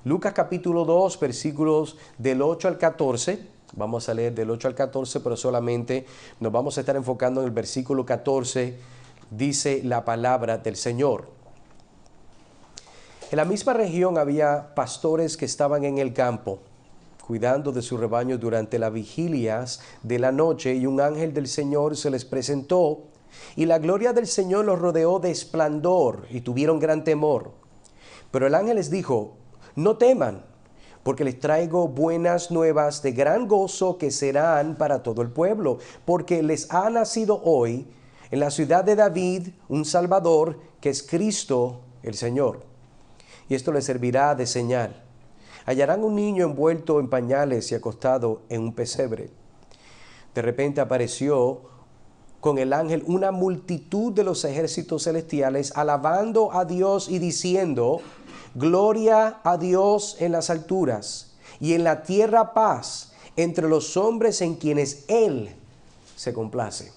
Lucas capítulo 2, versículos del 8 al 14. Vamos a leer del 8 al 14, pero solamente nos vamos a estar enfocando en el versículo 14. Dice la palabra del Señor. En la misma región había pastores que estaban en el campo, cuidando de su rebaño durante las vigilias de la noche, y un ángel del Señor se les presentó, y la gloria del Señor los rodeó de esplendor, y tuvieron gran temor. Pero el ángel les dijo: no teman, porque les traigo buenas nuevas de gran gozo que serán para todo el pueblo, porque les ha nacido hoy en la ciudad de David un Salvador, que es Cristo el Señor. Y esto les servirá de señal: hallarán un niño envuelto en pañales y acostado en un pesebre. De repente apareció con el ángel una multitud de los ejércitos celestiales, alabando a Dios y diciendo: gloria a Dios en las alturas, y en la tierra paz entre los hombres en quienes Él se complace.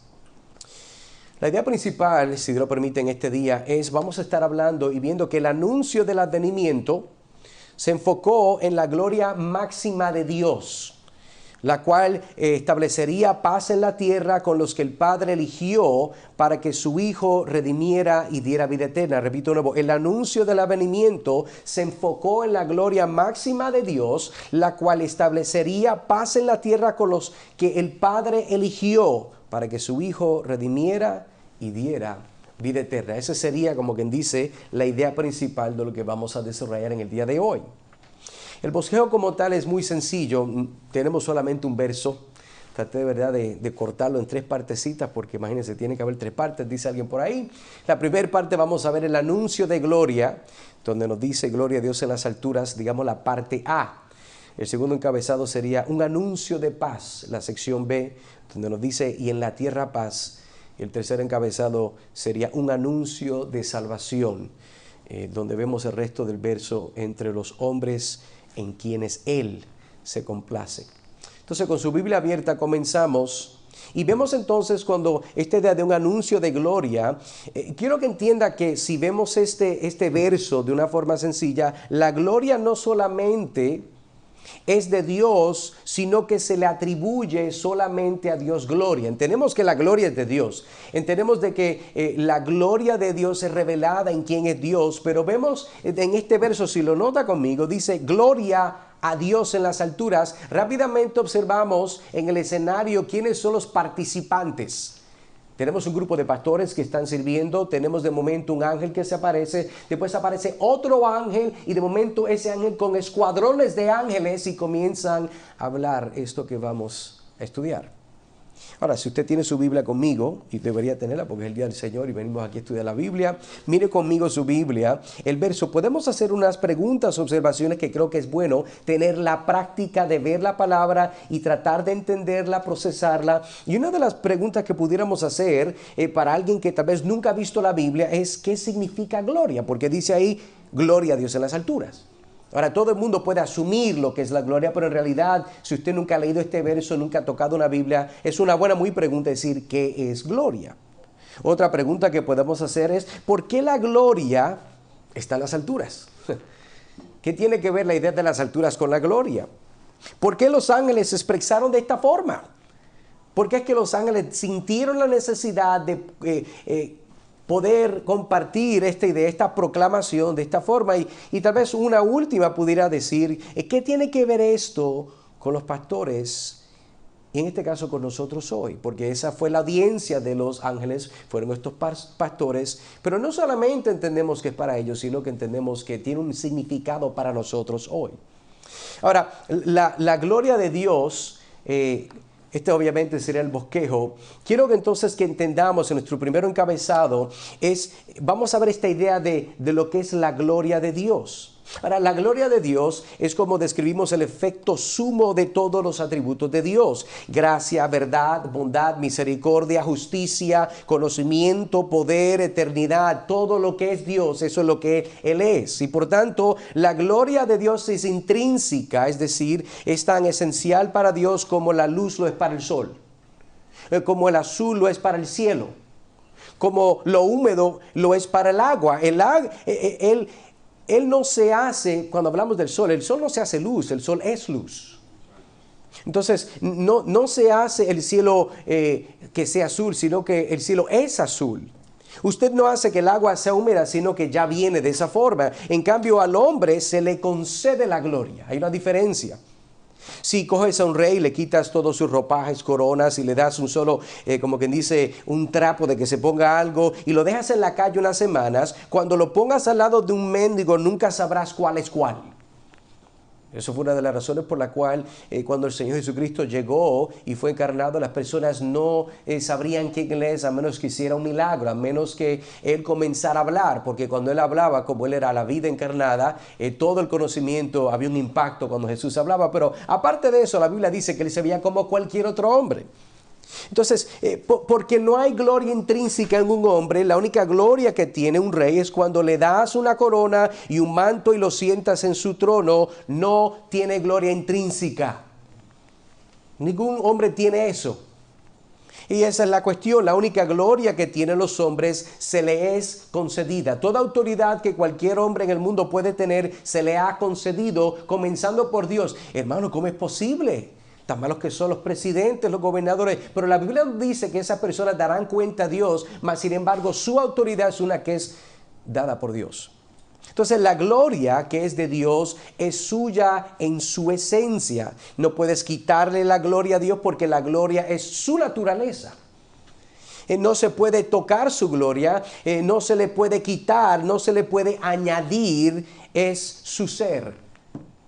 La idea principal, si Dios lo permite en este día, vamos a estar hablando y viendo que el anuncio del advenimiento se enfocó en la gloria máxima de Dios, la cual establecería paz en la tierra con los que el Padre eligió para que su Hijo redimiera y diera vida eterna. Repito de nuevo, el anuncio del advenimiento se enfocó en la gloria máxima de Dios, la cual establecería paz en la tierra con los que el Padre eligió para que su Hijo redimiera y diera vida eterna. Esa sería, como quien dice, la idea principal de lo que vamos a desarrollar en el día de hoy. El bosquejo como tal es muy sencillo. Tenemos solamente un verso. Traté de verdad de cortarlo en 3 partecitas, porque imagínense, tiene que haber 3 partes, dice alguien por ahí. La primera parte vamos a ver el anuncio de gloria, donde nos dice gloria a Dios en las alturas, digamos la parte A. El segundo encabezado sería un anuncio de paz, la sección B, donde nos dice y en la tierra paz. El tercer encabezado sería un anuncio de salvación, donde vemos el resto del verso: entre los hombres en quienes Él se complace. Entonces, con su Biblia abierta comenzamos y vemos entonces cuando esta idea de un anuncio de gloria, quiero que entienda que si vemos este verso de una forma sencilla, la gloria no solamente es de Dios, sino que se le atribuye solamente a Dios gloria. Entendemos que la gloria es de Dios. Entendemos de que la gloria de Dios es revelada en quién es Dios. Pero vemos en este verso, si lo nota conmigo, dice gloria a Dios en las alturas. Rápidamente observamos en el escenario quiénes son los participantes. Tenemos un grupo de pastores que están sirviendo, tenemos de momento un ángel que se aparece, después aparece otro ángel y de momento ese ángel con escuadrones de ángeles y comienzan a hablar esto que vamos a estudiar. Ahora, si usted tiene su Biblia conmigo, y debería tenerla porque es el día del Señor y venimos aquí a estudiar la Biblia, mire conmigo su Biblia, el verso. Podemos hacer unas preguntas, observaciones que creo que es bueno tener la práctica de ver la palabra y tratar de entenderla, procesarla. Y una de las preguntas que pudiéramos hacer para alguien que tal vez nunca ha visto la Biblia es: ¿qué significa gloria? Porque dice ahí, gloria a Dios en las alturas. Ahora, todo el mundo puede asumir lo que es la gloria, pero en realidad, si usted nunca ha leído este verso, nunca ha tocado una Biblia, es una buena pregunta decir, ¿qué es gloria? Otra pregunta que podemos hacer es, ¿por qué la gloria está en las alturas? ¿Qué tiene que ver la idea de las alturas con la gloria? ¿Por qué los ángeles se expresaron de esta forma? ¿Por qué es que los ángeles sintieron la necesidad de poder compartir esta idea, esta proclamación de esta forma? Y tal vez una última pudiera decir, ¿qué tiene que ver esto con los pastores? Y en este caso con nosotros hoy, porque esa fue la audiencia de los ángeles, fueron estos pastores, pero no solamente entendemos que es para ellos, sino que entendemos que tiene un significado para nosotros hoy. Ahora, la gloria de Dios, este obviamente sería el bosquejo. Quiero que entonces que entendamos en nuestro primer encabezado vamos a ver esta idea de lo que es la gloria de Dios. Ahora, la gloria de Dios es como describimos el efecto sumo de todos los atributos de Dios: gracia, verdad, bondad, misericordia, justicia, conocimiento, poder, eternidad. Todo lo que es Dios, eso es lo que Él es. Y por tanto, la gloria de Dios es intrínseca, es decir, es tan esencial para Dios como la luz lo es para el sol, como el azul lo es para el cielo, como lo húmedo lo es para el agua. Él no se hace, cuando hablamos del sol, el sol no se hace luz, el sol es luz. Entonces, no se hace el cielo que sea azul, sino que el cielo es azul. Usted no hace que el agua sea húmeda, sino que ya viene de esa forma. En cambio, al hombre se le concede la gloria. Hay una diferencia. Si coges a un rey, le quitas todos sus ropajes, coronas y le das un solo, como quien dice, un trapo de que se ponga algo y lo dejas en la calle unas semanas, cuando lo pongas al lado de un mendigo nunca sabrás cuál es cuál. Eso fue una de las razones por la cual cuando el Señor Jesucristo llegó y fue encarnado, las personas no sabrían quién Él es a menos que hiciera un milagro, a menos que Él comenzara a hablar, porque cuando Él hablaba, como Él era la vida encarnada, todo el conocimiento, había un impacto cuando Jesús hablaba, pero aparte de eso, la Biblia dice que Él se veía como cualquier otro hombre. Entonces, porque no hay gloria intrínseca en un hombre, la única gloria que tiene un rey es cuando le das una corona y un manto y lo sientas en su trono, no tiene gloria intrínseca. Ningún hombre tiene eso. Y esa es la cuestión, la única gloria que tienen los hombres se le es concedida. Toda autoridad que cualquier hombre en el mundo puede tener se le ha concedido, comenzando por Dios. Hermano, ¿cómo es posible? Tan malos que son los presidentes, los gobernadores, pero la Biblia dice que esas personas darán cuenta a Dios, mas sin embargo su autoridad es una que es dada por Dios. Entonces la gloria que es de Dios es suya en su esencia. No puedes quitarle la gloria a Dios porque la gloria es su naturaleza. No se puede tocar su gloria, no se le puede quitar, no se le puede añadir, es su ser.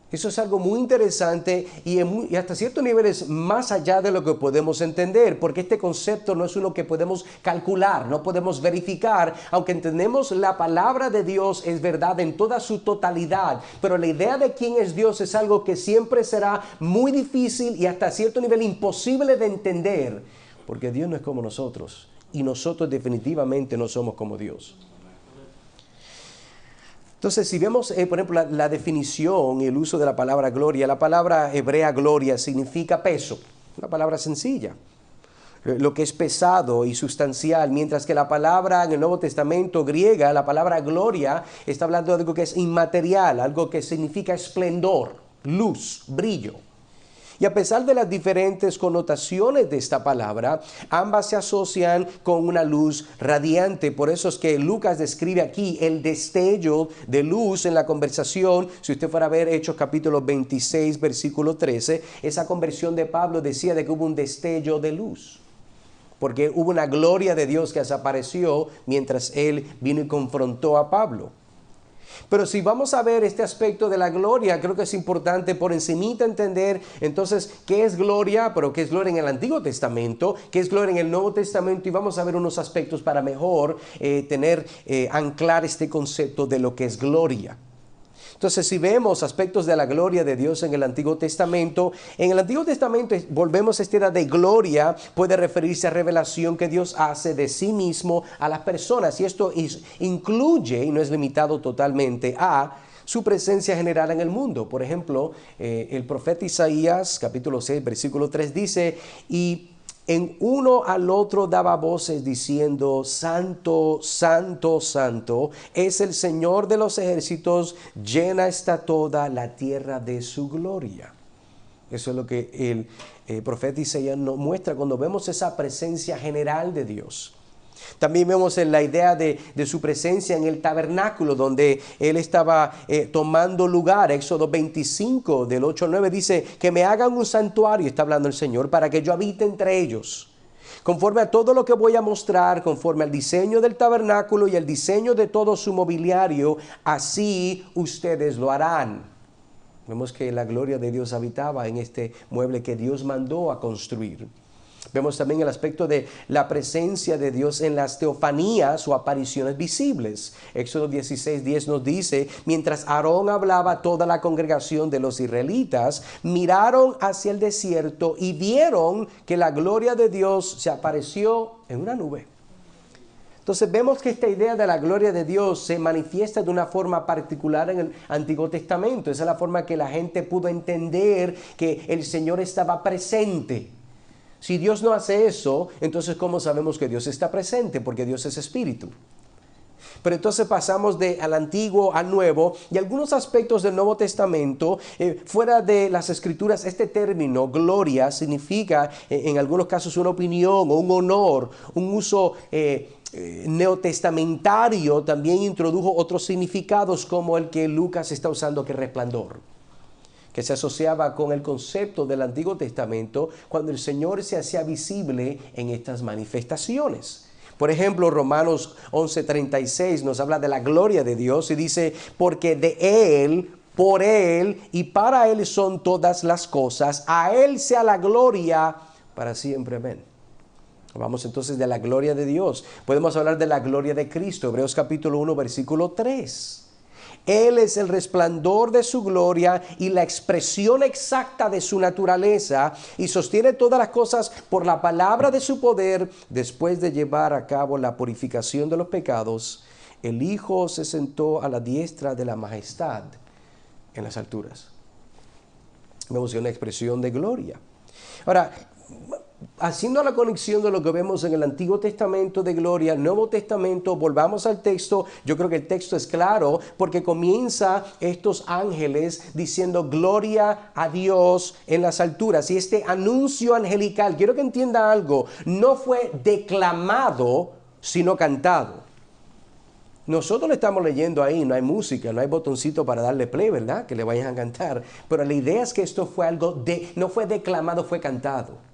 Eso es algo muy interesante y hasta ciertos niveles más allá de lo que podemos entender, porque este concepto no es uno que podemos calcular, no podemos verificar, aunque entendemos la palabra de Dios es verdad en toda su totalidad, pero la idea de quién es Dios es algo que siempre será muy difícil y hasta cierto nivel imposible de entender, porque Dios no es como nosotros y nosotros definitivamente no somos como Dios. Entonces, si vemos, por ejemplo, la definición y el uso de la palabra gloria, la palabra hebrea gloria significa peso, una palabra sencilla, lo que es pesado y sustancial, mientras que la palabra en el Nuevo Testamento griega, la palabra gloria, está hablando de algo que es inmaterial, algo que significa esplendor, luz, brillo. Y a pesar de las diferentes connotaciones de esta palabra, ambas se asocian con una luz radiante. Por eso es que Lucas describe aquí el destello de luz en la conversación. Si usted fuera a ver Hechos capítulo 26, versículo 13, esa conversión de Pablo decía de que hubo un destello de luz. Porque hubo una gloria de Dios que desapareció mientras él vino y confrontó a Pablo. Pero si vamos a ver este aspecto de la gloria, creo que es importante por encimita entender entonces qué es gloria, pero qué es gloria en el Antiguo Testamento, qué es gloria en el Nuevo Testamento, y vamos a ver unos aspectos para mejor anclar este concepto de lo que es gloria. Entonces, si vemos aspectos de la gloria de Dios en el Antiguo Testamento volvemos a esta idea de gloria, puede referirse a revelación que Dios hace de sí mismo a las personas. Y esto incluye, y no es limitado totalmente, a su presencia general en el mundo. Por ejemplo, el profeta Isaías, capítulo 6, versículo 3, dice, y en uno al otro daba voces diciendo, Santo, Santo, Santo, es el Señor de los ejércitos, llena está toda la tierra de su gloria. Eso es lo que el profeta Isaías nos muestra cuando vemos esa presencia general de Dios. También vemos en la idea de su presencia en el tabernáculo donde Él estaba tomando lugar. Éxodo 25 del 8 al 9 dice que me hagan un santuario, está hablando el Señor, para que yo habite entre ellos. Conforme a todo lo que voy a mostrar, conforme al diseño del tabernáculo y el diseño de todo su mobiliario, así ustedes lo harán. Vemos que la gloria de Dios habitaba en este mueble que Dios mandó a construir. Vemos también el aspecto de la presencia de Dios en las teofanías o apariciones visibles. Éxodo 16:10 nos dice, mientras Aarón hablaba, toda la congregación de los israelitas miraron hacia el desierto y vieron que la gloria de Dios se apareció en una nube. Entonces vemos que esta idea de la gloria de Dios se manifiesta de una forma particular en el Antiguo Testamento. Esa es la forma que la gente pudo entender que el Señor estaba presente. Si Dios no hace eso, entonces ¿cómo sabemos que Dios está presente? Porque Dios es espíritu. Pero entonces pasamos al Antiguo al Nuevo y algunos aspectos del Nuevo Testamento, fuera de las Escrituras, este término gloria significa en algunos casos una opinión o un honor, un uso neotestamentario. También introdujo otros significados como el que Lucas está usando, que es resplandor, que se asociaba con el concepto del Antiguo Testamento cuando el Señor se hacía visible en estas manifestaciones. Por ejemplo, Romanos 11:36 nos habla de la gloria de Dios y dice, porque de Él, por Él y para Él son todas las cosas, a Él sea la gloria para siempre. Amén. Vamos entonces de la gloria de Dios. Podemos hablar de la gloria de Cristo. Hebreos capítulo 1, versículo 3. Él es el resplandor de su gloria y la expresión exacta de su naturaleza, y sostiene todas las cosas por la palabra de su poder. Después de llevar a cabo la purificación de los pecados, el Hijo se sentó a la diestra de la majestad en las alturas. Vemos una expresión de gloria. Ahora, haciendo la conexión de lo que vemos en el Antiguo Testamento de gloria, Nuevo Testamento, volvamos al texto. Yo creo que el texto es claro porque comienza estos ángeles diciendo gloria a Dios en las alturas. Y este anuncio angelical, quiero que entienda algo, no fue declamado, sino cantado. Nosotros le estamos leyendo ahí, no hay música, no hay botoncito para darle play, ¿verdad? Que le vayan a cantar. Pero la idea es que esto fue algo no fue declamado, fue cantado.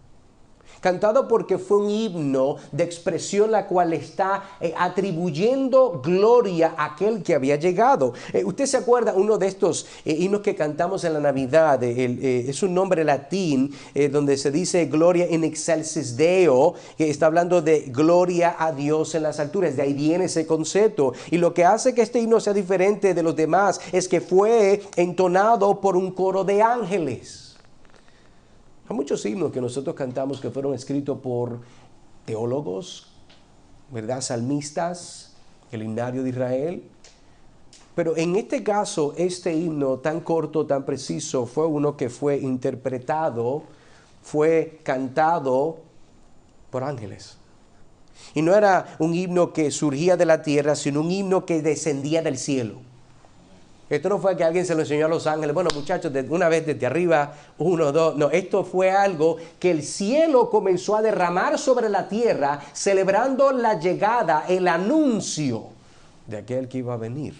Cantado porque fue un himno de expresión la cual está atribuyendo gloria a aquel que había llegado. Usted se acuerda, uno de estos himnos que cantamos en la Navidad, es un nombre latín donde se dice Gloria in excelsis Deo, que está hablando de gloria a Dios en las alturas. De ahí viene ese concepto. Y lo que hace que este himno sea diferente de los demás es que fue entonado por un coro de ángeles. Hay muchos himnos que nosotros cantamos que fueron escritos por teólogos, ¿verdad? Salmistas, el himnario de Israel. Pero en este caso, este himno tan corto, tan preciso, fue uno que fue interpretado, fue cantado por ángeles. Y no era un himno que surgía de la tierra, sino un himno que descendía del cielo. Esto no fue que alguien se lo enseñó a los ángeles. Bueno, muchachos, una vez desde arriba, 1, 2. No, esto fue algo que el cielo comenzó a derramar sobre la tierra, celebrando la llegada, el anuncio de aquel que iba a venir.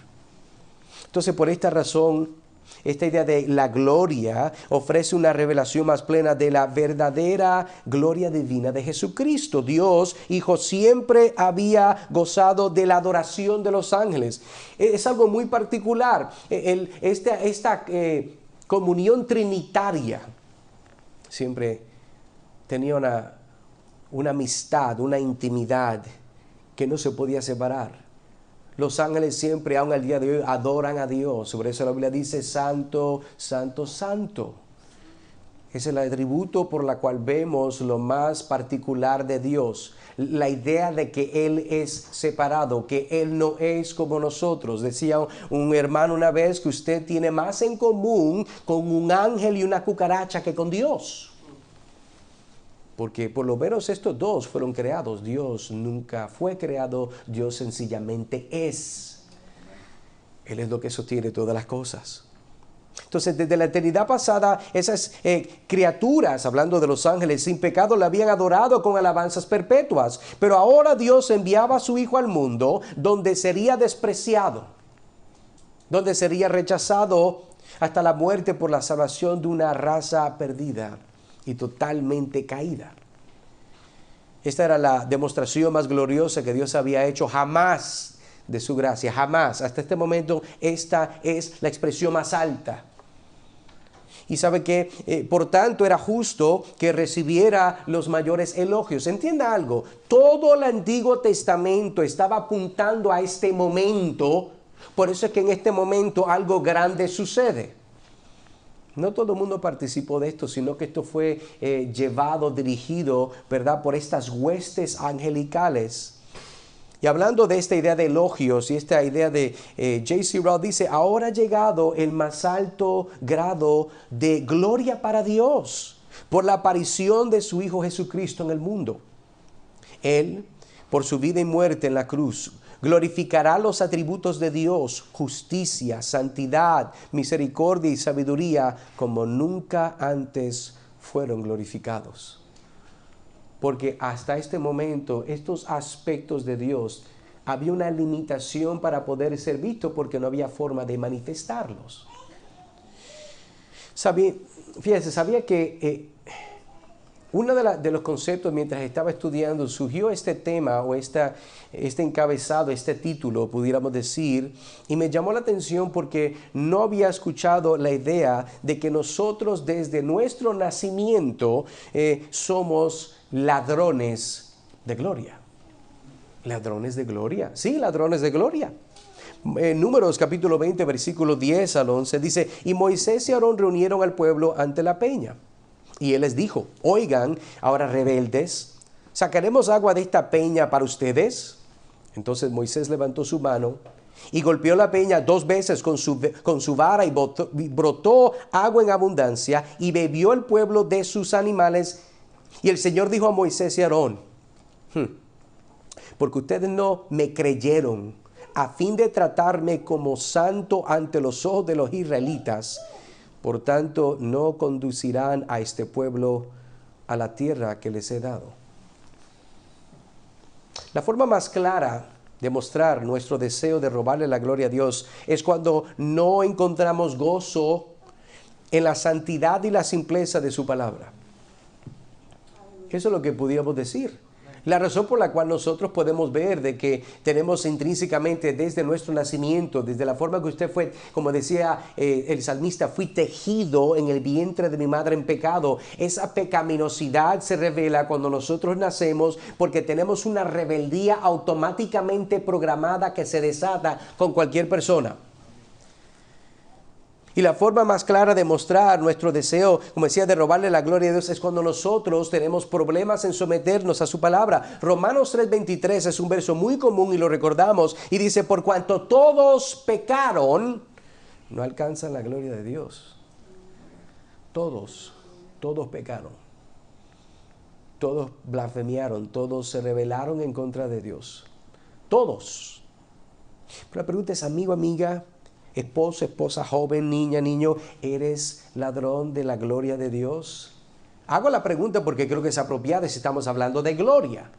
Entonces, por esta razón, esta idea de la gloria ofrece una revelación más plena de la verdadera gloria divina de Jesucristo. Dios, Hijo, siempre había gozado de la adoración de los ángeles. Es algo muy particular. Esta comunión trinitaria siempre tenía una amistad, una intimidad que no se podía separar. Los ángeles siempre, aún al día de hoy, adoran a Dios. Sobre eso la Biblia dice, santo, santo, santo. Es el atributo por la cual vemos lo más particular de Dios. La idea de que Él es separado, que Él no es como nosotros. Decía un hermano una vez que usted tiene más en común con un ángel y una cucaracha que con Dios. Porque por lo menos estos dos fueron creados. Dios nunca fue creado, Dios sencillamente es. Él es lo que sostiene todas las cosas. Entonces, desde la eternidad pasada, esas criaturas, hablando de los ángeles, sin pecado, le habían adorado con alabanzas perpetuas. Pero ahora Dios enviaba a su Hijo al mundo, donde sería despreciado, donde sería rechazado hasta la muerte por la salvación de una raza perdida y totalmente caída. Esta era la demostración más gloriosa que Dios había hecho jamás de su gracia, jamás. Hasta este momento esta es la expresión más alta. Y sabe que, por tanto, era justo que recibiera los mayores elogios. Entienda algo, todo el Antiguo Testamento estaba apuntando a este momento. Por eso es que en este momento algo grande sucede. No todo el mundo participó de esto, sino que esto fue llevado, dirigido, ¿verdad?, por estas huestes angelicales. Y hablando de esta idea de elogios y esta idea de J.C. Ryle dice, ahora ha llegado el más alto grado de gloria para Dios por la aparición de su Hijo Jesucristo en el mundo. Él, por su vida y muerte en la cruz, Glorificará los atributos de Dios, justicia, santidad, misericordia y sabiduría, como nunca antes fueron glorificados. Porque hasta este momento, estos aspectos de Dios, había una limitación para poder ser visto porque no había forma de manifestarlos. Sabía que uno de los conceptos mientras estaba estudiando surgió este tema o este encabezado, este título, pudiéramos decir, y me llamó la atención porque no había escuchado la idea de que nosotros desde nuestro nacimiento somos ladrones de gloria. Ladrones de gloria, sí, ladrones de gloria. Números capítulo 20, versículo 10 al 11 dice: y Moisés y Aarón reunieron al pueblo ante la peña. Y él les dijo: oigan, ahora rebeldes, ¿sacaremos agua de esta peña para ustedes? Entonces Moisés levantó su mano y golpeó la peña 2 veces con su vara y brotó agua en abundancia y bebió el pueblo de sus animales. Y el Señor dijo a Moisés y Aarón: porque ustedes no me creyeron a fin de tratarme como santo ante los ojos de los israelitas, por tanto no conducirán a este pueblo a la tierra que les he dado. La forma más clara de mostrar nuestro deseo de robarle la gloria a Dios es cuando no encontramos gozo en la santidad y la simpleza de su palabra. Eso es lo que pudiéramos decir. La razón por la cual nosotros podemos ver de que tenemos intrínsecamente desde nuestro nacimiento, desde la forma que usted fue, como decía el salmista, fui tejido en el vientre de mi madre en pecado. Esa pecaminosidad se revela cuando nosotros nacemos porque tenemos una rebeldía automáticamente programada que se desata con cualquier persona. Y la forma más clara de mostrar nuestro deseo, como decía, de robarle la gloria a Dios es cuando nosotros tenemos problemas en someternos a su palabra. Romanos 3:23 es un verso muy común y lo recordamos. Y dice: por cuanto todos pecaron, no alcanzan la gloria de Dios. Todos pecaron. Todos blasfemiaron, todos se rebelaron en contra de Dios. Todos. Pero la pregunta es, amigo, amiga, esposo, esposa, joven, niña, niño, ¿eres ladrón de la gloria de Dios? Hago la pregunta porque creo que es apropiada si estamos hablando de gloria.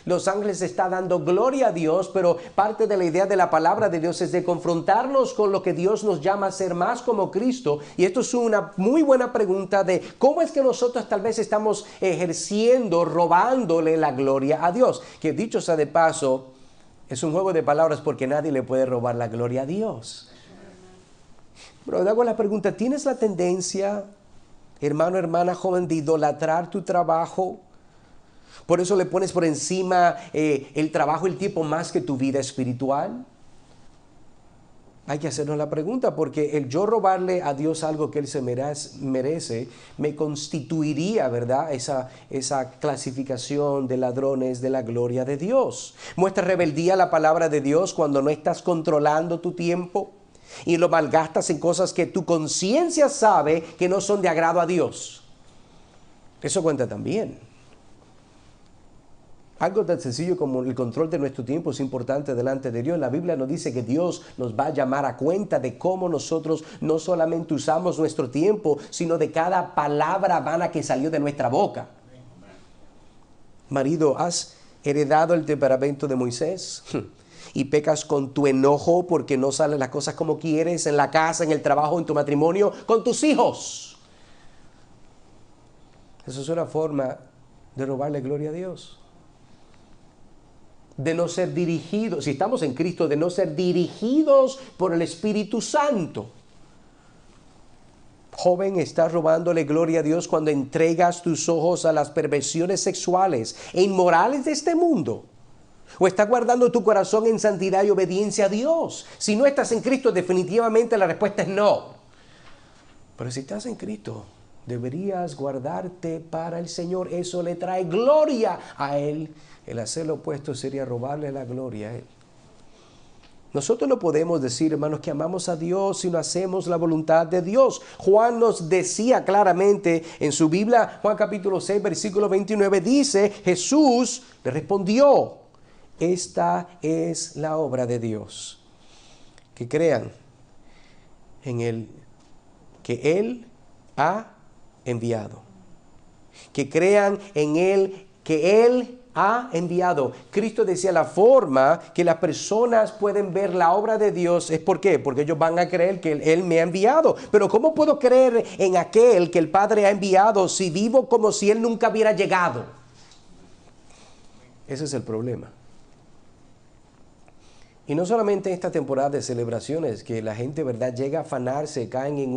Los ángeles están dando gloria a Dios, pero parte de la idea de la palabra de Dios es de confrontarnos con lo que Dios nos llama a ser más como Cristo. Y esto es una muy buena pregunta de cómo es que nosotros tal vez estamos ejerciendo, robándole la gloria a Dios. Que dicho sea de paso, es un juego de palabras porque nadie le puede robar la gloria a Dios. Pero hago la pregunta, ¿tienes la tendencia, hermano, hermana, joven, de idolatrar tu trabajo? Por eso le pones por encima el trabajo, el tiempo más que tu vida espiritual. Hay que hacernos la pregunta, porque el yo robarle a Dios algo que Él se merece, me constituiría, ¿verdad?, esa clasificación de ladrones de la gloria de Dios. Muestra rebeldía a la palabra de Dios cuando no estás controlando tu tiempo y lo malgastas en cosas que tu conciencia sabe que no son de agrado a Dios. Eso cuenta también. Algo tan sencillo como el control de nuestro tiempo es importante delante de Dios. La Biblia nos dice que Dios nos va a llamar a cuenta de cómo nosotros no solamente usamos nuestro tiempo, sino de cada palabra vana que salió de nuestra boca. Marido, ¿has heredado el temperamento de Moisés? Y pecas con tu enojo porque no salen las cosas como quieres en la casa, en el trabajo, en tu matrimonio, con tus hijos. Eso es una forma de robarle gloria a Dios. De no ser dirigidos, si estamos en Cristo, de no ser dirigidos por el Espíritu Santo. Joven, estás robándole gloria a Dios cuando entregas tus ojos a las perversiones sexuales e inmorales de este mundo. ¿O estás guardando tu corazón en santidad y obediencia a Dios? Si no estás en Cristo, definitivamente la respuesta es no. Pero si estás en Cristo, deberías guardarte para el Señor. Eso le trae gloria a Él. El hacer lo opuesto sería robarle la gloria a Él. Nosotros no podemos decir, hermanos, que amamos a Dios si no hacemos la voluntad de Dios. Juan nos decía claramente en su Biblia, Juan capítulo 6, versículo 29, dice, Jesús le respondió Esta es la obra de Dios. Que crean en el que Él ha enviado. Que crean en Él que Él ha enviado. Cristo decía la forma que las personas pueden ver la obra de Dios es ¿por qué? Porque ellos van a creer que Él me ha enviado. Pero ¿cómo puedo creer en aquel que el Padre ha enviado si vivo como si Él nunca hubiera llegado? Ese es el problema. Y no solamente en esta temporada de celebraciones, que la gente, ¿verdad?, llega a afanarse, caen en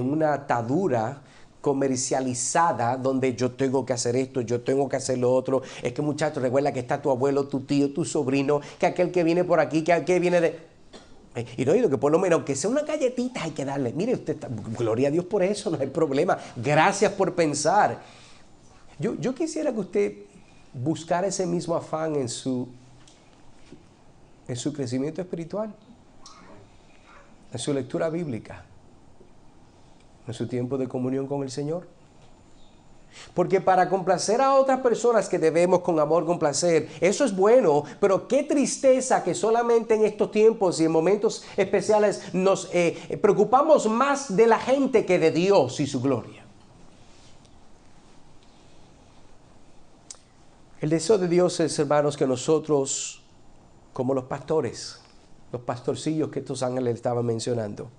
una atadura comercializada donde yo tengo que hacer esto, yo tengo que hacer lo otro. Es que, muchachos, recuerda que está tu abuelo, tu tío, tu sobrino, que aquel que viene por aquí, que aquel que viene de... Y no digo que por lo menos, aunque sea una galletita, hay que darle. Mire, usted está... gloria a Dios por eso, no hay problema. Gracias por pensar. Yo quisiera que usted buscara ese mismo afán en su crecimiento espiritual, en su lectura bíblica, en su tiempo de comunión con el Señor. Porque para complacer a otras personas que debemos con amor complacer, eso es bueno, pero qué tristeza que solamente en estos tiempos y en momentos especiales nos preocupamos más de la gente que de Dios y su gloria. El deseo de Dios es, hermanos, que nosotros, como los pastores, los pastorcillos que estos ángeles estaban mencionando,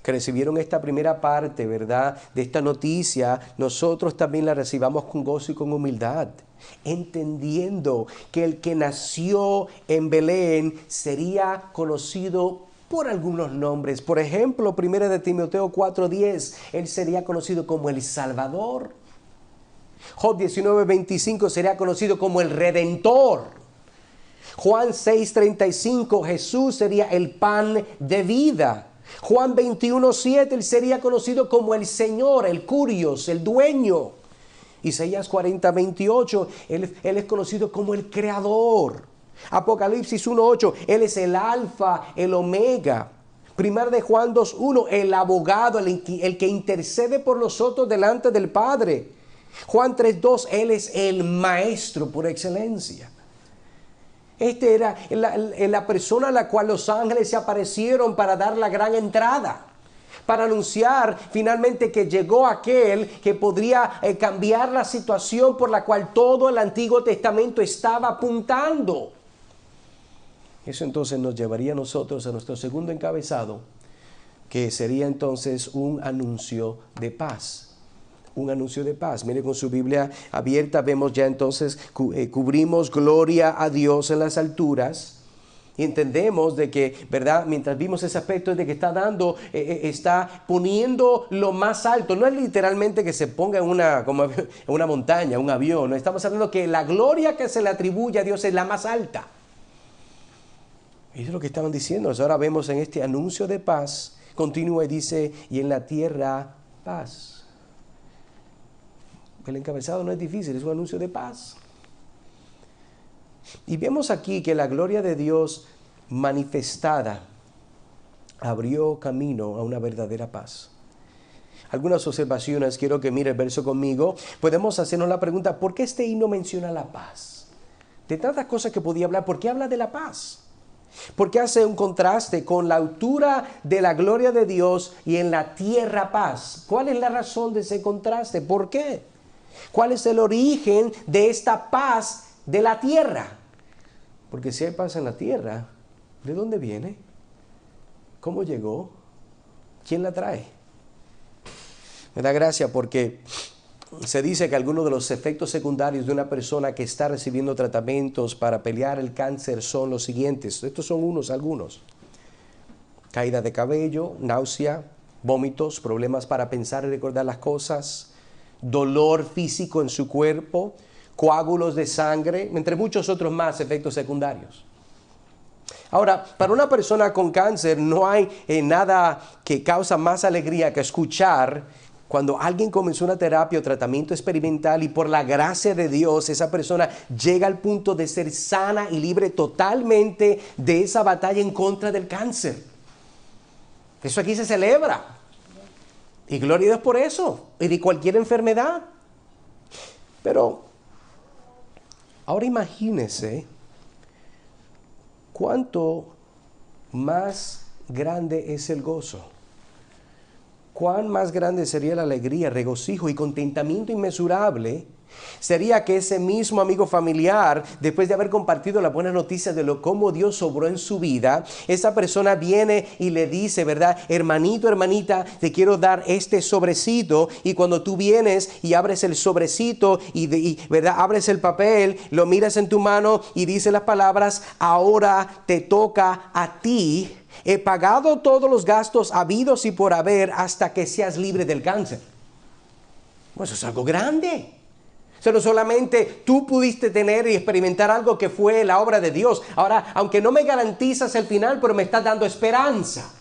que recibieron esta primera parte, ¿verdad?, de esta noticia, nosotros también la recibamos con gozo y con humildad, entendiendo que el que nació en Belén sería conocido por algunos nombres. Por ejemplo, 1 de Timoteo 4:10, él sería conocido como el Salvador. Job 19:25 sería conocido como el Redentor. Juan 6:35, Jesús sería el pan de vida. Juan 21:7, él sería conocido como el Señor, el Curios, el dueño. Isaías 40:28, él es conocido como el Creador. Apocalipsis 1:8, él es el Alfa, el Omega. 1 de Juan 2:1, el abogado, el que intercede por nosotros delante del Padre. Juan 3:2, él es el Maestro por excelencia. Este era la persona a la cual los ángeles se aparecieron para dar la gran entrada, para anunciar finalmente que llegó aquel que podría cambiar la situación por la cual todo el Antiguo Testamento estaba apuntando. Eso entonces nos llevaría a nosotros a nuestro segundo encabezado, que sería entonces un anuncio de paz. Un anuncio de paz. Mire, con su Biblia abierta vemos ya entonces, cubrimos gloria a Dios en las alturas. Y entendemos de que, ¿verdad?, mientras vimos ese aspecto de que está dando, está poniendo lo más alto. No es literalmente que se ponga en una montaña, un avión. No, estamos hablando que la gloria que se le atribuye a Dios es la más alta. Y es lo que estaban diciendo. Ahora vemos en este anuncio de paz, continúa y dice, y en la tierra paz. El encabezado no es difícil, es un anuncio de paz. Y vemos aquí que la gloria de Dios manifestada abrió camino a una verdadera paz. Algunas observaciones, quiero que mire el verso conmigo. Podemos hacernos la pregunta, ¿por qué este himno menciona la paz? De tantas cosas que podía hablar, ¿por qué habla de la paz? Porque hace un contraste con la altura de la gloria de Dios y en la tierra paz. ¿Cuál es la razón de ese contraste? ¿Por qué? ¿Cuál es el origen de esta paz de la tierra? Porque si hay paz en la tierra, ¿de dónde viene? ¿Cómo llegó? ¿Quién la trae? Me da gracia porque se dice que algunos de los efectos secundarios de una persona que está recibiendo tratamientos para pelear el cáncer son los siguientes. Estos son algunos. Caída de cabello, náusea, vómitos, problemas para pensar y recordar las cosas, dolor físico en su cuerpo, coágulos de sangre, entre muchos otros más efectos secundarios. Ahora, para una persona con cáncer no hay nada que causa más alegría que escuchar cuando alguien comenzó una terapia o tratamiento experimental y por la gracia de Dios esa persona llega al punto de ser sana y libre totalmente de esa batalla en contra del cáncer. Eso aquí se celebra. Y gloria a Dios por eso, y de cualquier enfermedad. Pero ahora imagínese ¿cuánto más grande es el gozo? ¿Cuán más grande sería la alegría, regocijo y contentamiento inmesurable? Sería que ese mismo amigo familiar, después de haber compartido la buena noticia de cómo Dios obró en su vida, esa persona viene y le dice, ¿verdad? Hermanito, hermanita, te quiero dar este sobrecito. Y cuando tú vienes y abres el sobrecito ¿verdad? Abres el papel, lo miras en tu mano y dice las palabras, ahora te toca a ti. He pagado todos los gastos habidos y por haber hasta que seas libre del cáncer. Pues eso es algo grande. O sea, no solamente tú pudiste tener y experimentar algo que fue la obra de Dios. Ahora, aunque no me garantizas el final, pero me estás dando esperanza.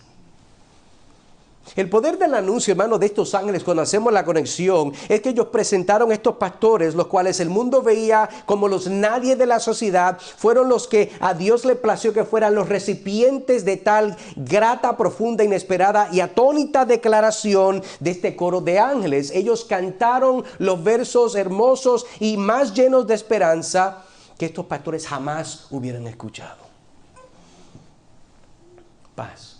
El poder del anuncio, hermano, de estos ángeles, cuando hacemos la conexión, es que ellos presentaron estos pastores, los cuales el mundo veía como los nadie de la sociedad, fueron los que a Dios le plació que fueran los recipientes de tal grata, profunda, inesperada y atónita declaración de este coro de ángeles. Ellos cantaron los versos hermosos y más llenos de esperanza que estos pastores jamás hubieran escuchado. Paz.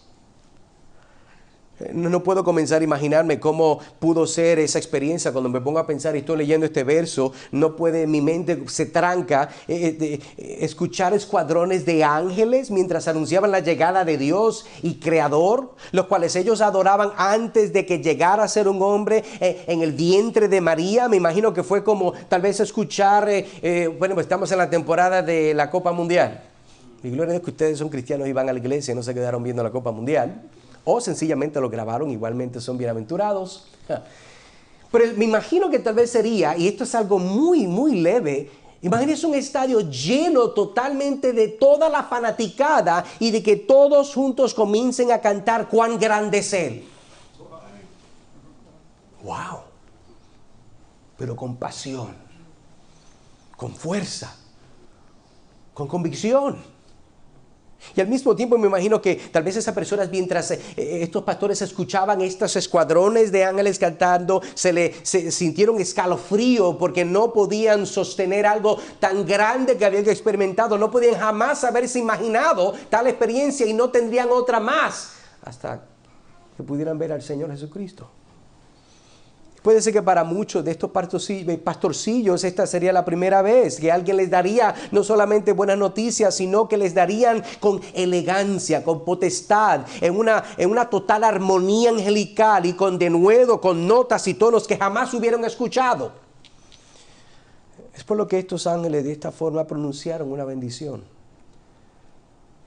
No puedo comenzar a imaginarme cómo pudo ser esa experiencia cuando me pongo a pensar y estoy leyendo este verso. No puede, mi mente se tranca escuchar escuadrones de ángeles mientras anunciaban la llegada de Dios y Creador, los cuales ellos adoraban antes de que llegara a ser un hombre en el vientre de María. Me imagino que fue como tal vez escuchar, pues estamos en la temporada de la Copa Mundial. Y gloria a Dios que ustedes son cristianos y van a la iglesia y no se quedaron viendo la Copa Mundial. O sencillamente lo grabaron, igualmente son bienaventurados. Pero me imagino que tal vez sería, y esto es algo muy, muy leve, imagínense un estadio lleno totalmente de toda la fanaticada y de que todos juntos comiencen a cantar cuán grande es Él. ¡Wow! Pero con pasión, con fuerza, con convicción. Y al mismo tiempo me imagino que tal vez esas personas, mientras estos pastores escuchaban estos escuadrones de ángeles cantando, se sintieron escalofrío porque no podían sostener algo tan grande que habían experimentado. No podían jamás haberse imaginado tal experiencia y no tendrían otra más hasta que pudieran ver al Señor Jesucristo. Puede ser que para muchos de estos pastorcillos esta sería la primera vez que alguien les daría no solamente buenas noticias, sino que les darían con elegancia, con potestad, en una total armonía angelical y con denuedo, con notas y tonos que jamás hubieran escuchado. Es por lo que estos ángeles de esta forma pronunciaron una bendición.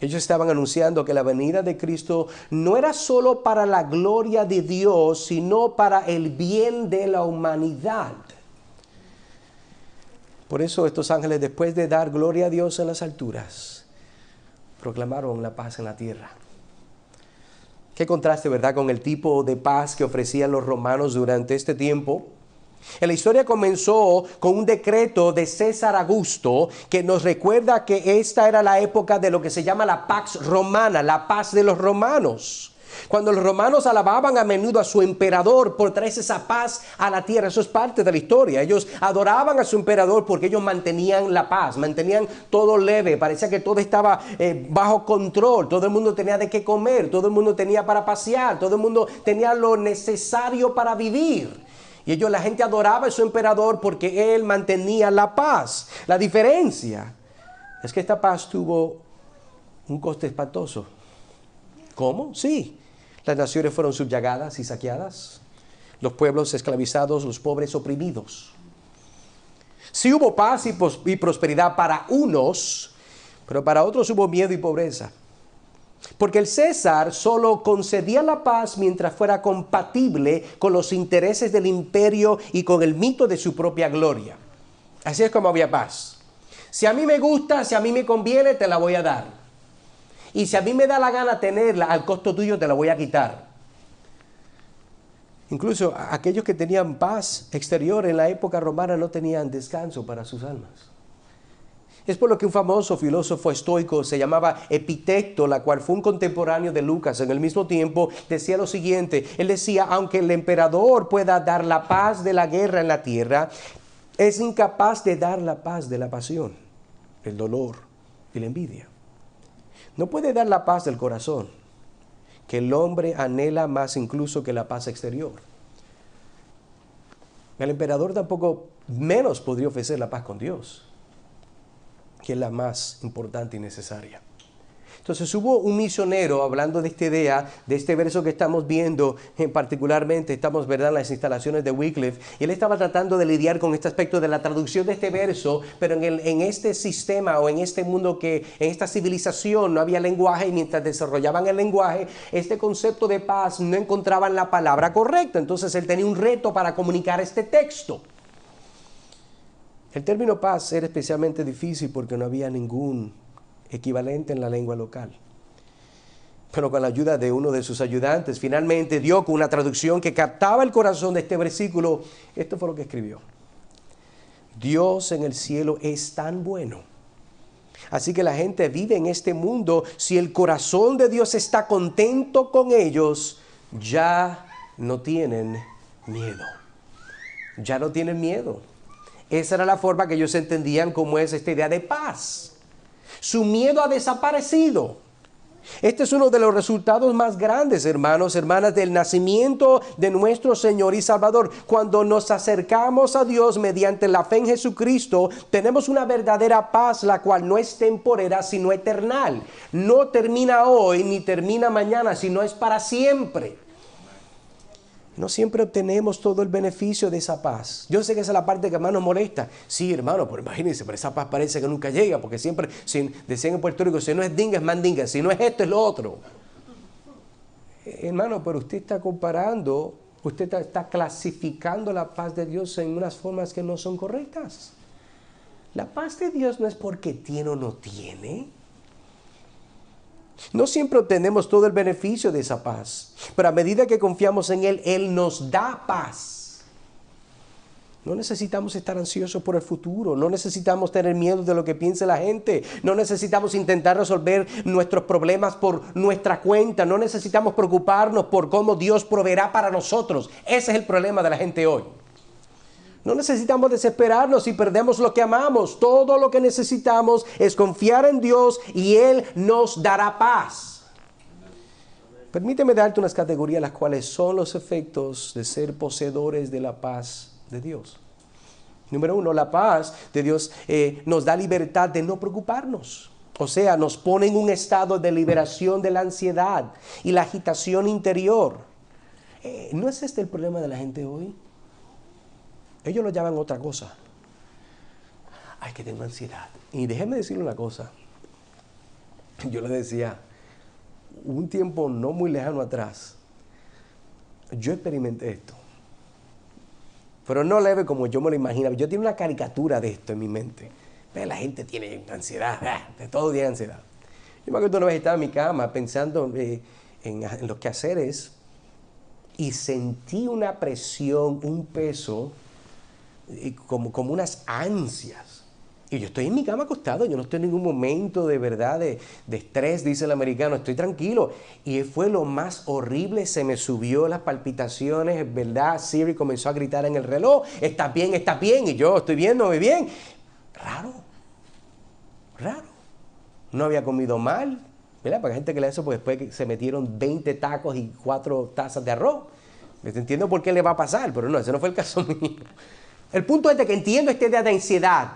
Ellos estaban anunciando que la venida de Cristo no era solo para la gloria de Dios, sino para el bien de la humanidad. Por eso estos ángeles, después de dar gloria a Dios en las alturas, proclamaron la paz en la tierra. Qué contraste, ¿verdad?, con el tipo de paz que ofrecían los romanos durante este tiempo. La historia comenzó con un decreto de César Augusto que nos recuerda que esta era la época de lo que se llama la Pax Romana, la paz de los romanos. Cuando los romanos alababan a menudo a su emperador por traer esa paz a la tierra, eso es parte de la historia. Ellos adoraban a su emperador porque ellos mantenían la paz, mantenían todo leve, parecía que todo estaba bajo control, todo el mundo tenía de qué comer, todo el mundo tenía para pasear, todo el mundo tenía lo necesario para vivir. Y la gente adoraba a su emperador porque él mantenía la paz. La diferencia es que esta paz tuvo un coste espantoso. ¿Cómo? Sí. Las naciones fueron subyugadas y saqueadas. Los pueblos esclavizados, los pobres oprimidos. Sí hubo paz y prosperidad para unos, pero para otros hubo miedo y pobreza. Porque el César solo concedía la paz mientras fuera compatible con los intereses del imperio y con el mito de su propia gloria. Así es como había paz. Si a mí me gusta, si a mí me conviene, te la voy a dar. Y si a mí me da la gana tenerla, al costo tuyo te la voy a quitar. Incluso aquellos que tenían paz exterior en la época romana no tenían descanso para sus almas. Es por lo que un famoso filósofo estoico se llamaba Epicteto, la cual fue un contemporáneo de Lucas en el mismo tiempo, decía lo siguiente. Él decía, aunque el emperador pueda dar la paz de la guerra en la tierra, es incapaz de dar la paz de la pasión, el dolor y la envidia. no puede dar la paz del corazón, que el hombre anhela más incluso que la paz exterior. El emperador tampoco menos podría ofrecer la paz con Dios, que es la más importante y necesaria. Entonces hubo un misionero hablando de esta idea, de este verso que estamos viendo, particularmente estamos, ¿verdad?, en las instalaciones de Wycliffe, y él estaba tratando de lidiar con este aspecto de la traducción de este verso, pero en este sistema o en este mundo en esta civilización no había lenguaje, y mientras desarrollaban el lenguaje, este concepto de paz no encontraban la palabra correcta. Entonces él tenía un reto para comunicar este texto. El término paz era especialmente difícil porque no había ningún equivalente en la lengua local. Pero con la ayuda de uno de sus ayudantes, finalmente dio con una traducción que captaba el corazón de este versículo. Esto fue lo que escribió: Dios en el cielo es tan bueno. Así que la gente vive en este mundo. Si el corazón de Dios está contento con ellos, ya no tienen miedo. Ya no tienen miedo. Esa era la forma que ellos entendían cómo es esta idea de paz. Su miedo ha desaparecido. Este es uno de los resultados más grandes, hermanos, hermanas, del nacimiento de nuestro Señor y Salvador. Cuando nos acercamos a Dios mediante la fe en Jesucristo, tenemos una verdadera paz, la cual no es temporera, sino eternal. No termina hoy ni termina mañana, sino es para siempre. No siempre obtenemos todo el beneficio de esa paz. Yo sé que esa es la parte que más nos molesta. Sí, hermano, pero imagínense, pero esa paz parece que nunca llega, porque siempre, decían en Puerto Rico, si no es dinga, es mandinga, si no es esto, es lo otro. Hermano, pero usted está comparando, usted está clasificando la paz de Dios en unas formas que no son correctas. La paz de Dios no es porque tiene o no tiene. No siempre obtenemos todo el beneficio de esa paz, pero a medida que confiamos en Él, Él nos da paz. No necesitamos estar ansiosos por el futuro, no necesitamos tener miedo de lo que piense la gente, no necesitamos intentar resolver nuestros problemas por nuestra cuenta, no necesitamos preocuparnos por cómo Dios proveerá para nosotros. Ese es el problema de la gente hoy. No necesitamos desesperarnos si perdemos lo que amamos. Todo lo que necesitamos es confiar en Dios y Él nos dará paz. Permíteme darte unas categorías, las cuales son los efectos de ser poseedores de la paz de Dios. Número 1, la paz de Dios nos da libertad de no preocuparnos. O sea, nos pone en un estado de liberación de la ansiedad y la agitación interior. ¿No es este el problema de la gente hoy? Ellos lo llaman otra cosa. Ay, que tengo ansiedad. Y déjeme decirle una cosa. Yo le decía, un tiempo no muy lejano atrás, yo experimenté esto. Pero no leve como yo me lo imaginaba. Yo tenía una caricatura de esto en mi mente. Pero la gente tiene ansiedad, de todo tiene ansiedad. Yo me acuerdo una vez estaba en mi cama pensando en los quehaceres y sentí una presión, un peso, como unas ansias. Y yo estoy en mi cama acostado, yo no estoy en ningún momento de verdad de estrés, dice el americano, estoy tranquilo. Y fue lo más horrible, se me subió las palpitaciones, ¿verdad? Siri comenzó a gritar en el reloj, ¿estás bien? ¿Estás bien? Y yo, estoy bien, no voy bien. Raro. No había comido mal, ¿verdad? Para la gente que le hace, pues después que se metieron 20 tacos y 4 tazas de arroz. Entiendo por qué le va a pasar, pero no, ese no fue el caso mío. El punto es de que entiendo esta idea de ansiedad.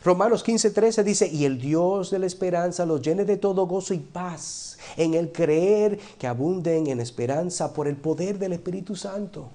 Romanos 15:13 dice, y el Dios de la esperanza los llene de todo gozo y paz en el creer, que abunden en esperanza por el poder del Espíritu Santo.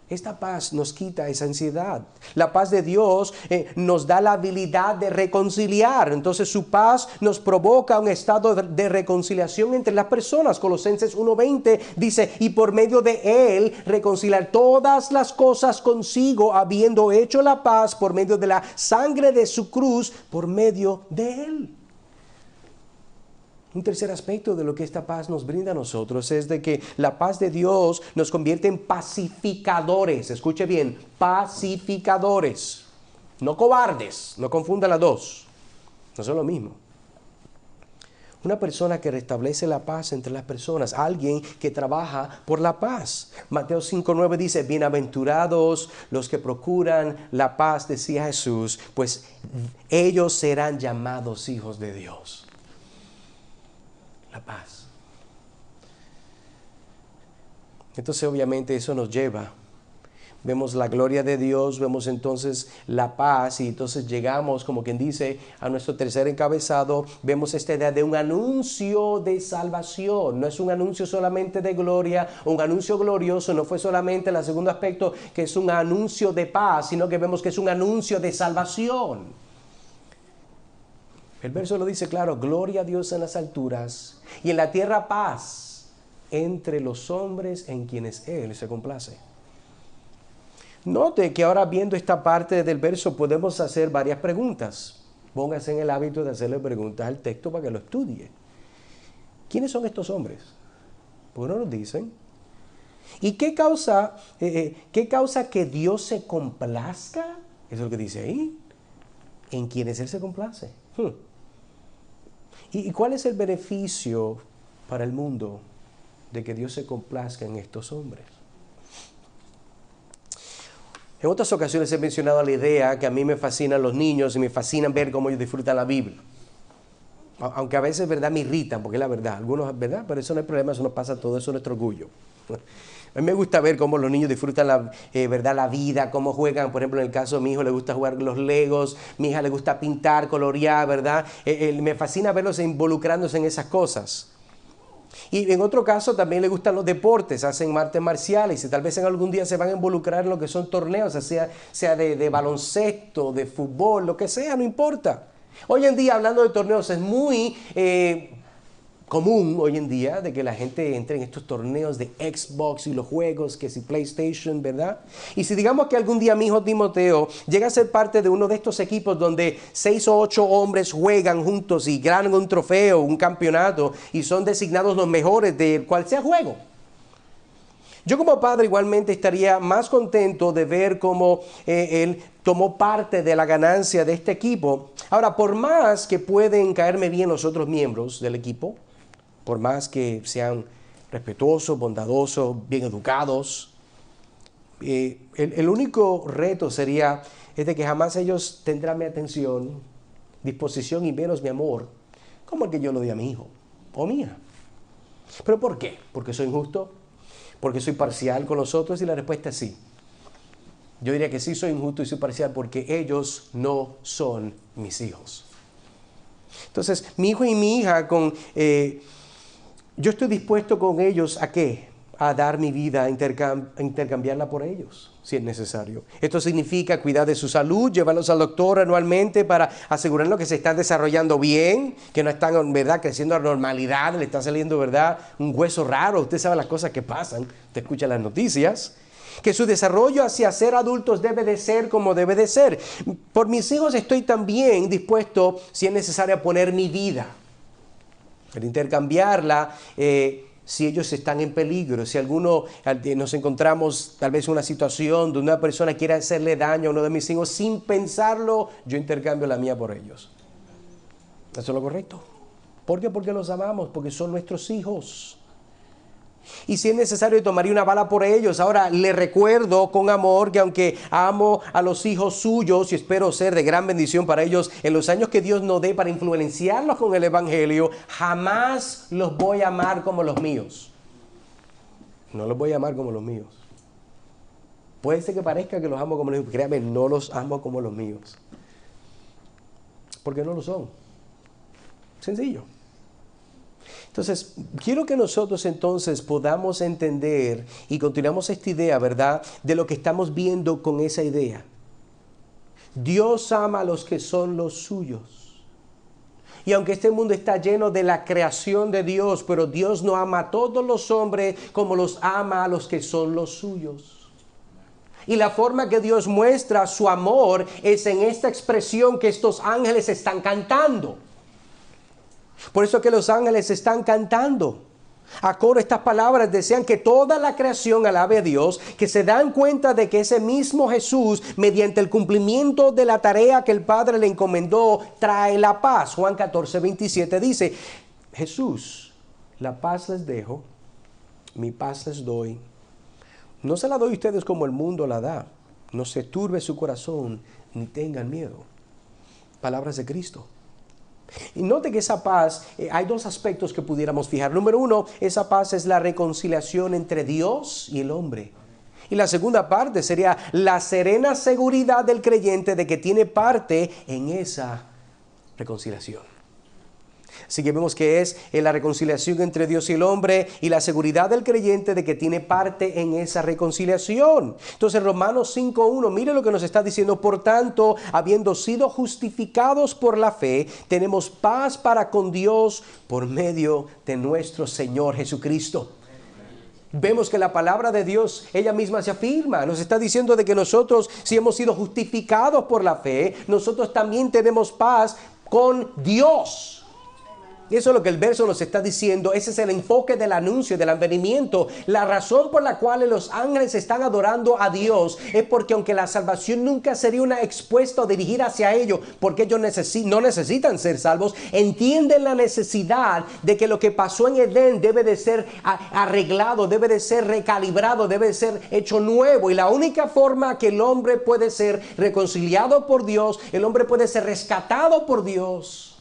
Esta paz nos quita esa ansiedad. La paz de Dios nos da la habilidad de reconciliar. Entonces su paz nos provoca un estado de reconciliación entre las personas. Colosenses 1:20 dice, y por medio de Él reconciliar todas las cosas consigo, habiendo hecho la paz por medio de la sangre de su cruz, por medio de Él. Un tercer aspecto de lo que esta paz nos brinda a nosotros es de que la paz de Dios nos convierte en pacificadores. Escuche bien, pacificadores. No cobardes, no confundan las dos. No son lo mismo. Una persona que restablece la paz entre las personas, alguien que trabaja por la paz. Mateo 5:9 dice, bienaventurados los que procuran la paz, decía Jesús, pues ellos serán llamados hijos de Dios. La paz. Entonces obviamente eso nos lleva. Vemos la gloria de Dios, vemos entonces la paz y entonces llegamos, como quien dice, a nuestro tercer encabezado. Vemos esta idea de un anuncio de salvación. No es un anuncio solamente de gloria, un anuncio glorioso. No fue solamente el segundo aspecto, que es un anuncio de paz, sino que vemos que es un anuncio de salvación. El verso lo dice claro, gloria a Dios en las alturas y en la tierra paz entre los hombres en quienes Él se complace. Note que ahora viendo esta parte del verso podemos hacer varias preguntas. Póngase en el hábito de hacerle preguntas al texto para que lo estudie. ¿Quiénes son estos hombres? ¿Por qué no nos dicen? ¿Y qué causa que Dios se complazca? Eso es lo que dice ahí. En quienes Él se complace. ¿Y cuál es el beneficio para el mundo de que Dios se complazca en estos hombres? En otras ocasiones he mencionado la idea que a mí me fascinan los niños y me fascinan ver cómo ellos disfrutan la Biblia. Aunque a veces, ¿verdad?, me irritan, porque es la verdad. Algunos, ¿verdad? Pero eso no es problema, eso nos pasa a todos, eso es nuestro orgullo. A mí me gusta ver cómo los niños disfrutan ¿verdad?, la vida, cómo juegan. Por ejemplo, en el caso de mi hijo le gusta jugar los Legos, mi hija le gusta pintar, colorear, ¿verdad? Me fascina verlos involucrándose en esas cosas. Y en otro caso también le gustan los deportes, hacen artes marciales y tal vez en algún día se van a involucrar en lo que son torneos, sea de baloncesto, de fútbol, lo que sea, no importa. Hoy en día, hablando de torneos, es muy común hoy en día de que la gente entre en estos torneos de Xbox y los juegos, que si PlayStation, ¿verdad? Y si digamos que algún día mi hijo Timoteo llega a ser parte de uno de estos equipos donde 6 o 8 hombres juegan juntos y ganan un trofeo, un campeonato y son designados los mejores de cual sea juego. Yo como padre igualmente estaría más contento de ver cómo él tomó parte de la ganancia de este equipo. Ahora, por más que pueden caerme bien los otros miembros del equipo, por más que sean respetuosos, bondadosos, bien educados, el único reto sería de que jamás ellos tendrán mi atención, disposición y menos mi amor, como el que yo lo di a mi hijo o mía. ¿Pero por qué? ¿Porque soy injusto? ¿Porque soy parcial con los otros? Y la respuesta es sí. Yo diría que sí soy injusto y soy parcial porque ellos no son mis hijos. Entonces, mi hijo y mi hija, yo estoy dispuesto con ellos ¿a qué? A dar mi vida, a intercambiarla por ellos, si es necesario. Esto significa cuidar de su salud, llevarlos al doctor anualmente para asegurarnos que se están desarrollando bien, que no están, ¿verdad?, creciendo a normalidad, le está saliendo, ¿verdad?, un hueso raro. Usted sabe las cosas que pasan, usted escucha las noticias. Que su desarrollo hacia ser adultos debe de ser como debe de ser. Por mis hijos estoy también dispuesto, si es necesario, a poner mi vida, a intercambiarla, si ellos están en peligro, si nos encontramos tal vez en una situación donde una persona quiere hacerle daño a uno de mis hijos, sin pensarlo, yo intercambio la mía por ellos. ¿Eso es lo correcto? ¿Por qué? Porque los amamos, porque son nuestros hijos. Y si es necesario, tomaría una bala por ellos. Ahora, le recuerdo con amor que aunque amo a los hijos suyos y espero ser de gran bendición para ellos en los años que Dios nos dé para influenciarlos con el Evangelio, jamás los voy a amar como los míos. No los voy a amar como los míos. Puede ser que parezca que los amo como los míos. Créame, no los amo como los míos. Porque no lo son. Sencillo. Entonces, quiero que nosotros entonces podamos entender y continuamos esta idea, ¿verdad?, de lo que estamos viendo con esa idea. Dios ama a los que son los suyos. Y aunque este mundo está lleno de la creación de Dios, pero Dios no ama a todos los hombres como los ama a los que son los suyos. Y la forma que Dios muestra su amor es en esta expresión que estos ángeles están cantando. Por eso que los ángeles están cantando. A coro estas palabras desean que toda la creación alabe a Dios, que se dan cuenta de que ese mismo Jesús, mediante el cumplimiento de la tarea que el Padre le encomendó, trae la paz. Juan 14:27 dice, Jesús, la paz les dejo, mi paz les doy. No se la doy a ustedes como el mundo la da. No se turbe su corazón, ni tengan miedo. Palabras de Cristo. Y note que esa paz, hay dos aspectos que pudiéramos fijar. Número uno, esa paz es la reconciliación entre Dios y el hombre. Y la segunda parte sería la serena seguridad del creyente de que tiene parte en esa reconciliación. Así que vemos que es la reconciliación entre Dios y el hombre y la seguridad del creyente de que tiene parte en esa reconciliación. Entonces Romanos 5:1, mire lo que nos está diciendo. Por tanto, habiendo sido justificados por la fe, tenemos paz para con Dios por medio de nuestro Señor Jesucristo. Vemos que la palabra de Dios, ella misma se afirma, nos está diciendo de que nosotros, si hemos sido justificados por la fe, nosotros también tenemos paz con Dios. Y eso es lo que el verso nos está diciendo. Ese es el enfoque del anuncio, del advenimiento. La razón por la cual los ángeles están adorando a Dios es porque aunque la salvación nunca sería una expuesta o dirigida hacia ellos, porque ellos no necesitan ser salvos, entienden la necesidad de que lo que pasó en Edén debe de ser arreglado, debe de ser recalibrado, debe de ser hecho nuevo. Y la única forma que el hombre puede ser reconciliado por Dios, el hombre puede ser rescatado por Dios,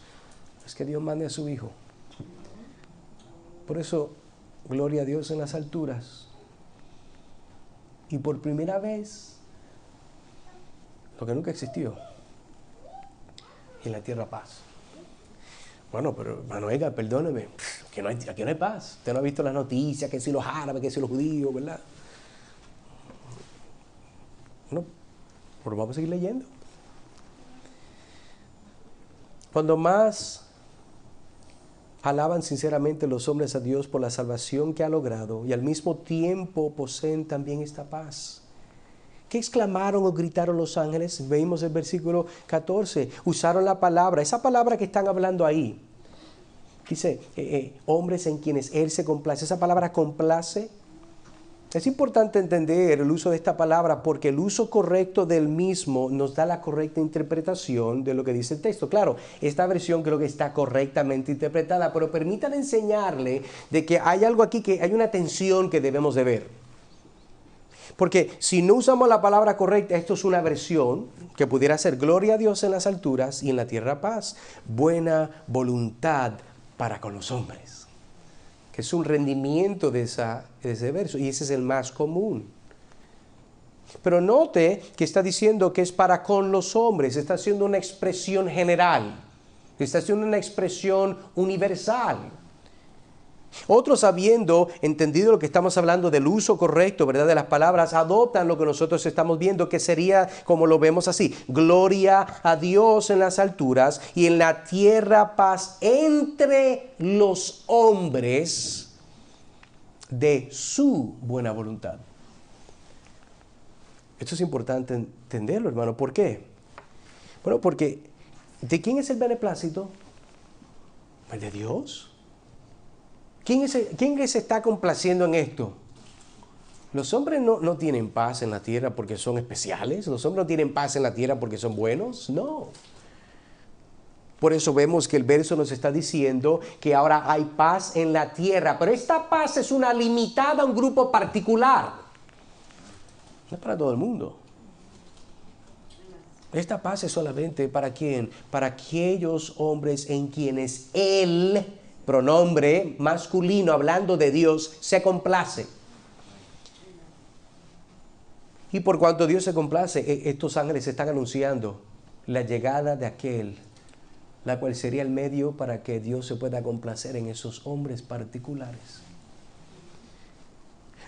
es que Dios mande a su Hijo. Por eso, gloria a Dios en las alturas. Y por primera vez, lo que nunca existió, en la tierra paz. Bueno, pero hermano Edgar, perdóneme, aquí no hay paz. Usted no ha visto las noticias, que si los árabes, que si los judíos, ¿verdad? No, pero vamos a seguir leyendo. Cuando más alaban sinceramente los hombres a Dios por la salvación que ha logrado y al mismo tiempo poseen también esta paz. ¿Qué exclamaron o gritaron los ángeles? Veimos el versículo 14. Usaron la palabra, esa palabra que están hablando ahí. Dice, hombres en quienes Él se complace. Esa palabra complace. Es importante entender el uso de esta palabra porque el uso correcto del mismo nos da la correcta interpretación de lo que dice el texto. Claro, esta versión creo que está correctamente interpretada, pero permítanme enseñarle de que hay algo aquí, que hay una tensión que debemos de ver. Porque si no usamos la palabra correcta, esto es una versión que pudiera ser gloria a Dios en las alturas y en la tierra paz, buena voluntad para con los hombres. Que es un rendimiento de ese verso, y ese es el más común. Pero note que está diciendo que es para con los hombres, está haciendo una expresión general, está haciendo una expresión universal. Otros, habiendo entendido lo que estamos hablando del uso correcto, ¿verdad?, de las palabras, adoptan lo que nosotros estamos viendo, que sería, como lo vemos así, gloria a Dios en las alturas y en la tierra paz entre los hombres de su buena voluntad. Esto es importante entenderlo, hermano. ¿Por qué? Bueno, porque ¿de quién es el beneplácito? ¿El de Dios? ¿Quién se está complaciendo en esto? Los hombres no tienen paz en la tierra porque son especiales. Los hombres no tienen paz en la tierra porque son buenos. No. Por eso vemos que el verso nos está diciendo que ahora hay paz en la tierra. Pero esta paz es una limitada a un grupo particular. No es para todo el mundo. Esta paz es solamente ¿para quién? Para aquellos hombres en quienes Él, pronombre masculino, hablando de Dios, se complace. Y por cuanto Dios se complace, estos ángeles están anunciando la llegada de aquel, la cual sería el medio para que Dios se pueda complacer en esos hombres particulares.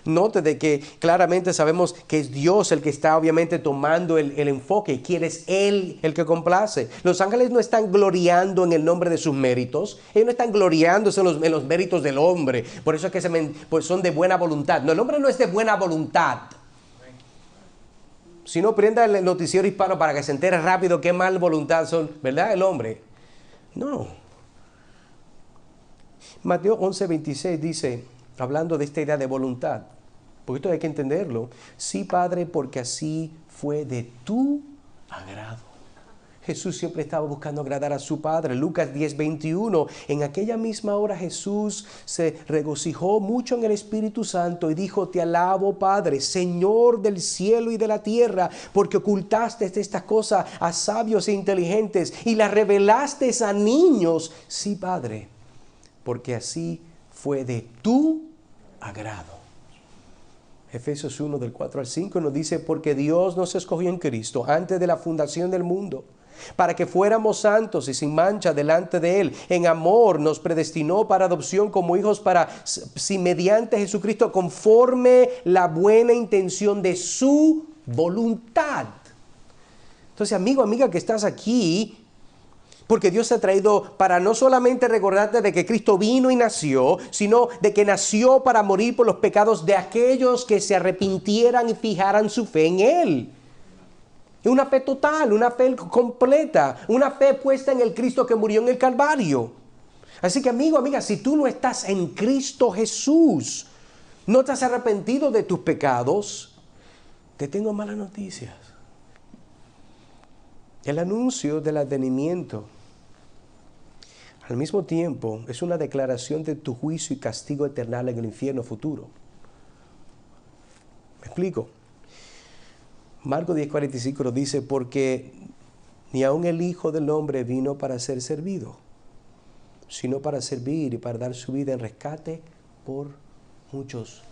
Note de que claramente sabemos que es Dios el que está obviamente tomando el enfoque, quién es Él el que complace. Los ángeles no están gloriando en el nombre de sus méritos, ellos no están gloriándose en los méritos del hombre, por eso es que pues son de buena voluntad. No, el hombre no es de buena voluntad. Si no, prenda el noticiero hispano para que se entere rápido qué mal voluntad son, ¿verdad? El hombre. No. Mateo 11:26 dice, hablando de esta idea de voluntad, porque esto hay que entenderlo. Sí, Padre, porque así fue de tu agrado. Jesús siempre estaba buscando agradar a su Padre. Lucas 10:21. En aquella misma hora Jesús se regocijó mucho en el Espíritu Santo y dijo: Te alabo, Padre, Señor del cielo y de la tierra, porque ocultaste estas cosas a sabios e inteligentes y las revelaste a niños. Sí, Padre, porque así fue de tu agrado. Efesios 1 del 4 al 5 nos dice: porque Dios nos escogió en Cristo antes de la fundación del mundo, para que fuéramos santos y sin mancha delante de Él. En amor nos predestinó para adopción como hijos si mediante Jesucristo, conforme la buena intención de su voluntad. Entonces, amigo, amiga que estás aquí, porque Dios te ha traído para no solamente recordarte de que Cristo vino y nació, sino de que nació para morir por los pecados de aquellos que se arrepintieran y fijaran su fe en Él. Una fe total, una fe completa, una fe puesta en el Cristo que murió en el Calvario. Así que, amigo, amiga, si tú no estás en Cristo Jesús, no te has arrepentido de tus pecados, te tengo malas noticias. El anuncio del advenimiento, al mismo tiempo, es una declaración de tu juicio y castigo eterno en el infierno futuro. ¿Me explico? Marcos 10:45 nos dice: porque ni aun el Hijo del Hombre vino para ser servido, sino para servir y para dar su vida en rescate por muchos.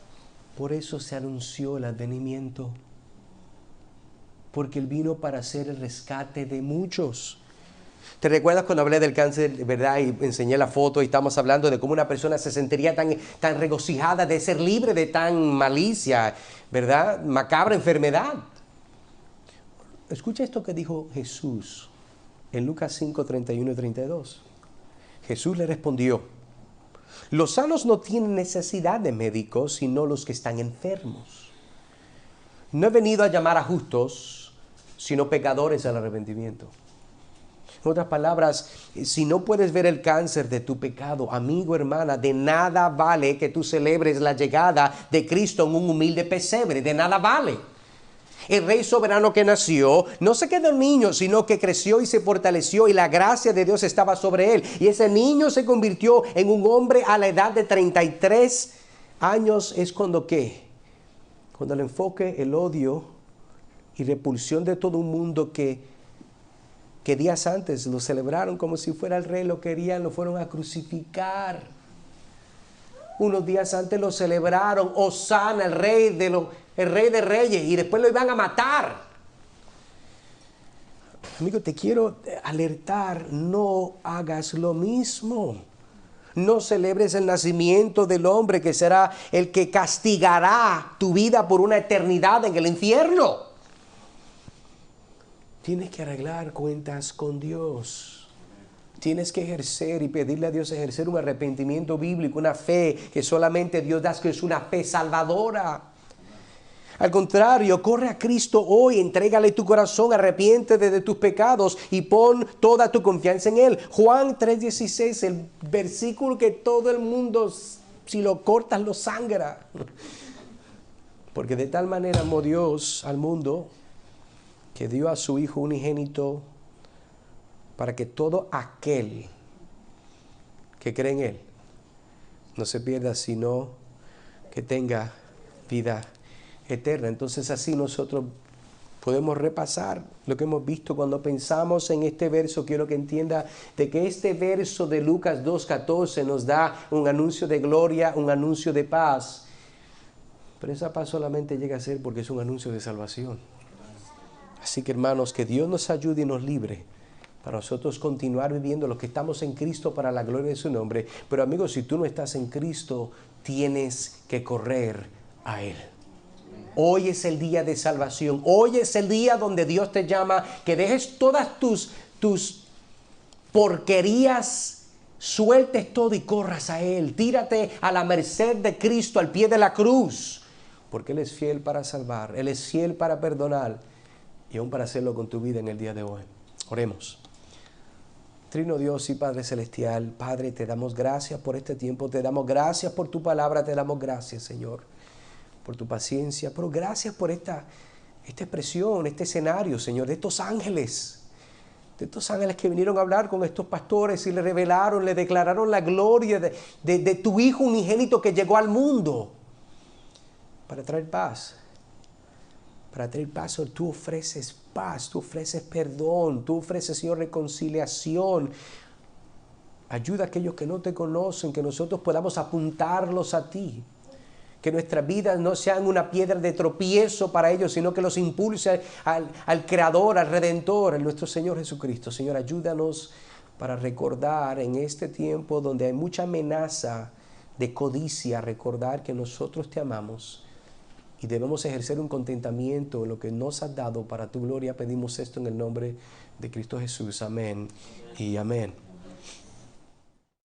Por eso se anunció el advenimiento, porque Él vino para hacer el rescate de muchos. ¿Te recuerdas cuando hablé del cáncer, verdad? Y enseñé la foto y estamos hablando de cómo una persona se sentiría tan regocijada de ser libre de tan malicia, ¿verdad? Macabra enfermedad. Escucha esto que dijo Jesús en Lucas 5, 31 y 32. Jesús le respondió: los sanos no tienen necesidad de médicos, sino los que están enfermos. No he venido a llamar a justos, sino pecadores al arrepentimiento. En otras palabras, si no puedes ver el cáncer de tu pecado, amigo, hermana, de nada vale que tú celebres la llegada de Cristo en un humilde pesebre. De nada vale. El Rey soberano que nació no se quedó niño, sino que creció y se fortaleció, y la gracia de Dios estaba sobre él. Y ese niño se convirtió en un hombre a la edad de 33 años. Es cuando ¿qué? Cuando el enfoque, el odio y repulsión de todo un mundo que días antes lo celebraron como si fuera el Rey, lo querían, lo fueron a crucificar. Unos días antes lo celebraron: Hosana, el Rey de Reyes, y después lo iban a matar. Amigo, te quiero alertar: no hagas lo mismo. No celebres el nacimiento del hombre, que será el que castigará tu vida por una eternidad en el infierno. Tienes que arreglar cuentas con Dios. Tienes que ejercer y pedirle a Dios ejercer un arrepentimiento bíblico, una fe que solamente Dios da, que es una fe salvadora. Al contrario, corre a Cristo hoy, entrégale tu corazón, arrepiéntete de tus pecados y pon toda tu confianza en Él. Juan 3:16, el versículo que todo el mundo, si lo cortas, lo sangra. Porque de tal manera amó Dios al mundo, que dio a su Hijo unigénito, para que todo aquel que cree en Él no se pierda, sino que tenga vida eterna. Entonces, así nosotros podemos repasar lo que hemos visto. Cuando pensamos en este verso, quiero que entienda de que este verso de Lucas 2:14 nos da un anuncio de gloria, un anuncio de paz. Pero esa paz solamente llega a ser porque es un anuncio de salvación. Así que, hermanos, que Dios nos ayude y nos libre para nosotros continuar viviendo los que estamos en Cristo para la gloria de su nombre. Pero, amigos, si tú no estás en Cristo, tienes que correr a Él. Hoy es el día de salvación. Hoy es el día donde Dios te llama que dejes todas tus porquerías, sueltes todo y corras a Él. Tírate a la merced de Cristo, al pie de la cruz. Porque Él es fiel para salvar. Él es fiel para perdonar. Y aún para hacerlo con tu vida en el día de hoy. Oremos. Trino Dios y Padre Celestial, Padre, te damos gracias por este tiempo, te damos gracias por tu palabra, te damos gracias, Señor, por tu paciencia, pero gracias por esta expresión, este escenario, Señor, de estos ángeles de estos ángeles que vinieron a hablar con estos pastores y le revelaron, le declararon la gloria de tu Hijo unigénito que llegó al mundo para traer paz. Para traer paz, tú ofreces paz, tú ofreces perdón, tú ofreces, Señor, reconciliación. Ayuda a aquellos que no te conocen, que nosotros podamos apuntarlos a ti. Que nuestras vidas no sean una piedra de tropiezo para ellos, sino que los impulse al Creador, al Redentor, a nuestro Señor Jesucristo. Señor, ayúdanos para recordar en este tiempo donde hay mucha amenaza de codicia, recordar que nosotros te amamos y debemos ejercer un contentamiento en lo que nos has dado para tu gloria. Pedimos esto en el nombre de Cristo Jesús. Amén y amén.